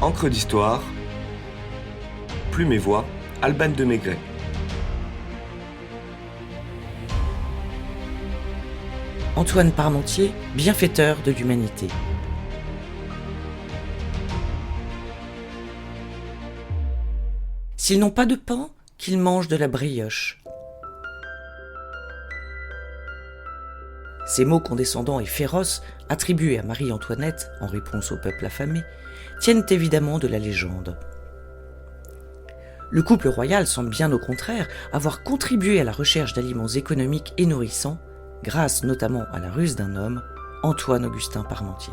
Encre d'histoire, Plume et Voix, Alban de Maigret. Antoine Parmentier, bienfaiteur de l'humanité. S'ils n'ont pas de pain, qu'ils mangent de la brioche. Ces mots condescendants et féroces, attribués à Marie-Antoinette en réponse au peuple affamé, tiennent évidemment de la légende. Le couple royal semble bien au contraire avoir contribué à la recherche d'aliments économiques et nourrissants, grâce notamment à la ruse d'un homme, Antoine-Augustin Parmentier.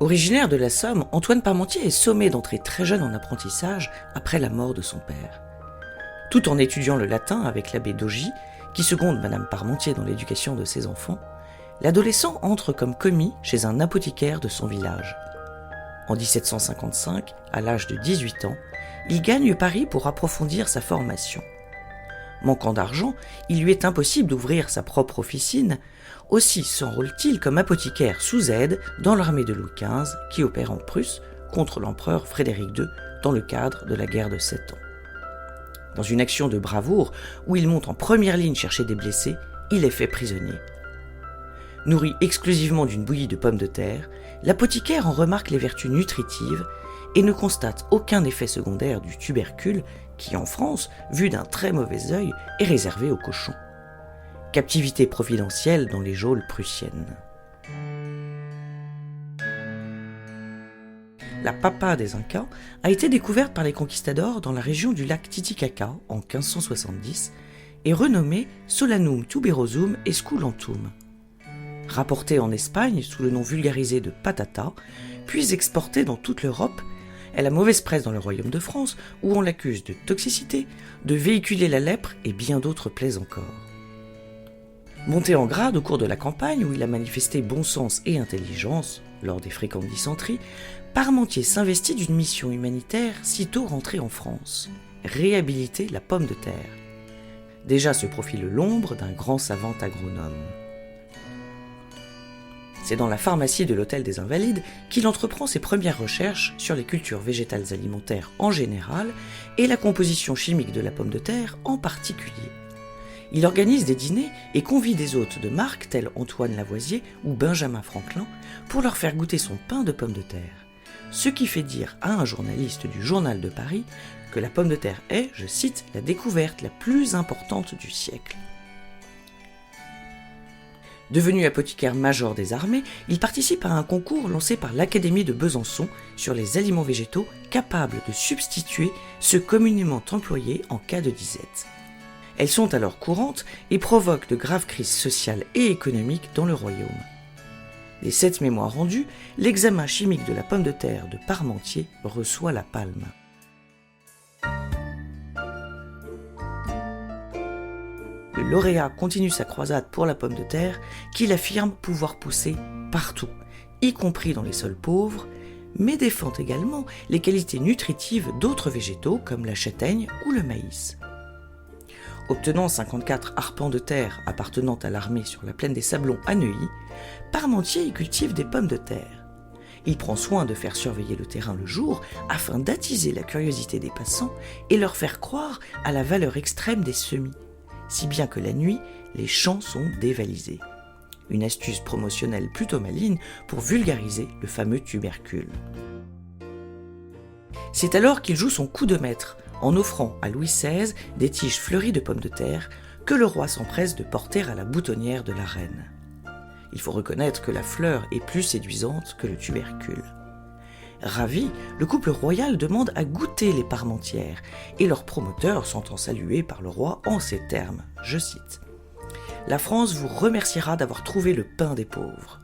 Originaire de la Somme, Antoine Parmentier est sommé d'entrer très jeune en apprentissage après la mort de son père. Tout en étudiant le latin avec l'abbé Daugy, qui seconde Madame Parmentier dans l'éducation de ses enfants, l'adolescent entre comme commis chez un apothicaire de son village. En 1755, à l'âge de 18 ans, il gagne Paris pour approfondir sa formation. Manquant d'argent, il lui est impossible d'ouvrir sa propre officine, aussi s'enrôle-t-il comme apothicaire sous aide dans l'armée de Louis XV qui opère en Prusse contre l'empereur Frédéric II dans le cadre de la guerre de 7 ans. Dans une action de bravoure où il monte en première ligne chercher des blessés, il est fait prisonnier. Nourri exclusivement d'une bouillie de pommes de terre, l'apothicaire en remarque les vertus nutritives et ne constate aucun effet secondaire du tubercule qui, en France, vu d'un très mauvais œil, est réservé aux cochons. Captivité providentielle dans les geôles prussiennes. La papa des Incas a été découverte par les conquistadors dans la région du lac Titicaca en 1570 et renommée Solanum tuberosum esculentum. Rapportée en Espagne sous le nom vulgarisé de patata, puis exportée dans toute l'Europe, elle a mauvaise presse dans le royaume de France où on l'accuse de toxicité, de véhiculer la lèpre et bien d'autres plaies encore. Monté en grade au cours de la campagne où il a manifesté bon sens et intelligence, lors des fréquentes dysenteries, Parmentier s'investit d'une mission humanitaire sitôt rentré en France, réhabiliter la pomme de terre. Déjà se profile l'ombre d'un grand savant agronome. C'est dans la pharmacie de l'Hôtel des Invalides qu'il entreprend ses premières recherches sur les cultures végétales alimentaires en général et la composition chimique de la pomme de terre en particulier. Il organise des dîners et convie des hôtes de marque tels Antoine Lavoisier ou Benjamin Franklin pour leur faire goûter son pain de pomme de terre. Ce qui fait dire à un journaliste du Journal de Paris que la pomme de terre est, je cite, la découverte la plus importante du siècle. Devenu apothicaire-major des armées, il participe à un concours lancé par l'Académie de Besançon sur les aliments végétaux capables de substituer ceux communément employés en cas de disette. Elles sont alors courantes et provoquent de graves crises sociales et économiques dans le royaume. Des 7 mémoires rendues, l'examen chimique de la pomme de terre de Parmentier reçoit la palme. Le lauréat continue sa croisade pour la pomme de terre qu'il affirme pouvoir pousser partout, y compris dans les sols pauvres, mais défend également les qualités nutritives d'autres végétaux comme la châtaigne ou le maïs. Obtenant 54 arpents de terre appartenant à l'armée sur la plaine des Sablons à Neuilly, Parmentier y cultive des pommes de terre. Il prend soin de faire surveiller le terrain le jour afin d'attiser la curiosité des passants et leur faire croire à la valeur extrême des semis, si bien que la nuit, les champs sont dévalisés. Une astuce promotionnelle plutôt maligne pour vulgariser le fameux tubercule. C'est alors qu'il joue son coup de maître, en offrant à Louis XVI des tiges fleuries de pommes de terre que le roi s'empresse de porter à la boutonnière de la reine. Il faut reconnaître que la fleur est plus séduisante que le tubercule. Ravi, le couple royal demande à goûter les parmentières et leur promoteur s'entend saluer par le roi en ces termes, je cite « La France vous remerciera d'avoir trouvé le pain des pauvres.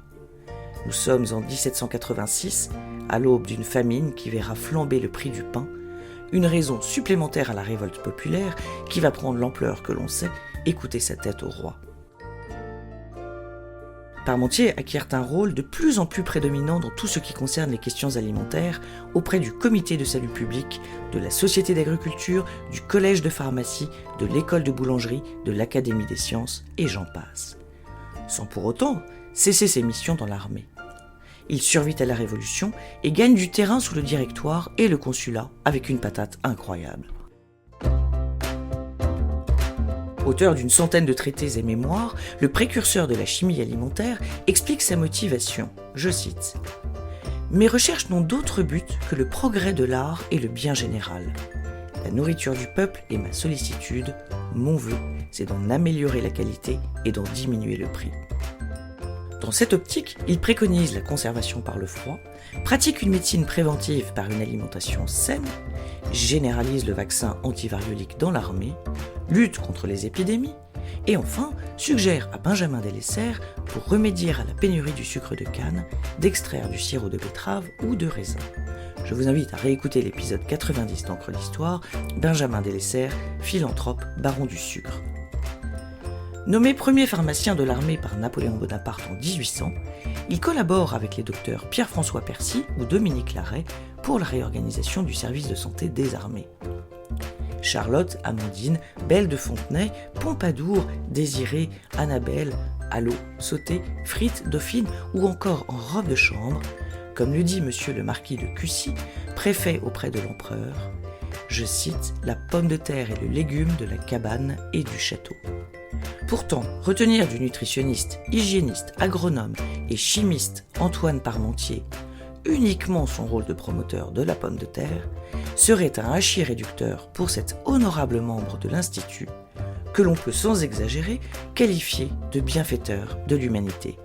Nous sommes en 1786, à l'aube d'une famine qui verra flamber le prix du pain, une raison supplémentaire à la révolte populaire qui va prendre l'ampleur que l'on sait et coûter sa tête au roi. » Parmentier acquiert un rôle de plus en plus prédominant dans tout ce qui concerne les questions alimentaires auprès du Comité de salut public, de la Société d'agriculture, du Collège de pharmacie, de l'École de boulangerie, de l'Académie des sciences, et j'en passe. Sans pour autant cesser ses missions dans l'armée. Il survit à la Révolution et gagne du terrain sous le Directoire et le Consulat avec une patate incroyable. Auteur d'une centaine de traités et mémoires, le précurseur de la chimie alimentaire explique sa motivation, je cite « Mes recherches n'ont d'autre but que le progrès de l'art et le bien général. La nourriture du peuple est ma sollicitude, mon vœu, c'est d'en améliorer la qualité et d'en diminuer le prix. » Dans cette optique, il préconise la conservation par le froid, pratique une médecine préventive par une alimentation saine, généralise le vaccin antivariolique dans l'armée, lutte contre les épidémies, et enfin suggère à Benjamin Delessert, pour remédier à la pénurie du sucre de canne, d'extraire du sirop de betterave ou de raisin. Je vous invite à réécouter l'épisode 90 d'Encre d'Histoire, Benjamin Delessert, philanthrope, baron du sucre. Nommé premier pharmacien de l'armée par Napoléon Bonaparte en 1800, il collabore avec les docteurs Pierre-François Percy ou Dominique Larrey pour la réorganisation du service de santé des armées. Charlotte, Amandine, Belle de Fontenay, Pompadour, Désirée, Annabelle, Allot, Sauté, Frites, Dauphine ou encore en robe de chambre, comme le dit monsieur le marquis de Cussy, préfet auprès de l'empereur, je cite la pomme de terre et le légume de la cabane et du château. Pourtant, retenir du nutritionniste, hygiéniste, agronome et chimiste Antoine Parmentier uniquement son rôle de promoteur de la pomme de terre serait un hachis réducteur pour cet honorable membre de l'Institut que l'on peut sans exagérer qualifier de bienfaiteur de l'humanité.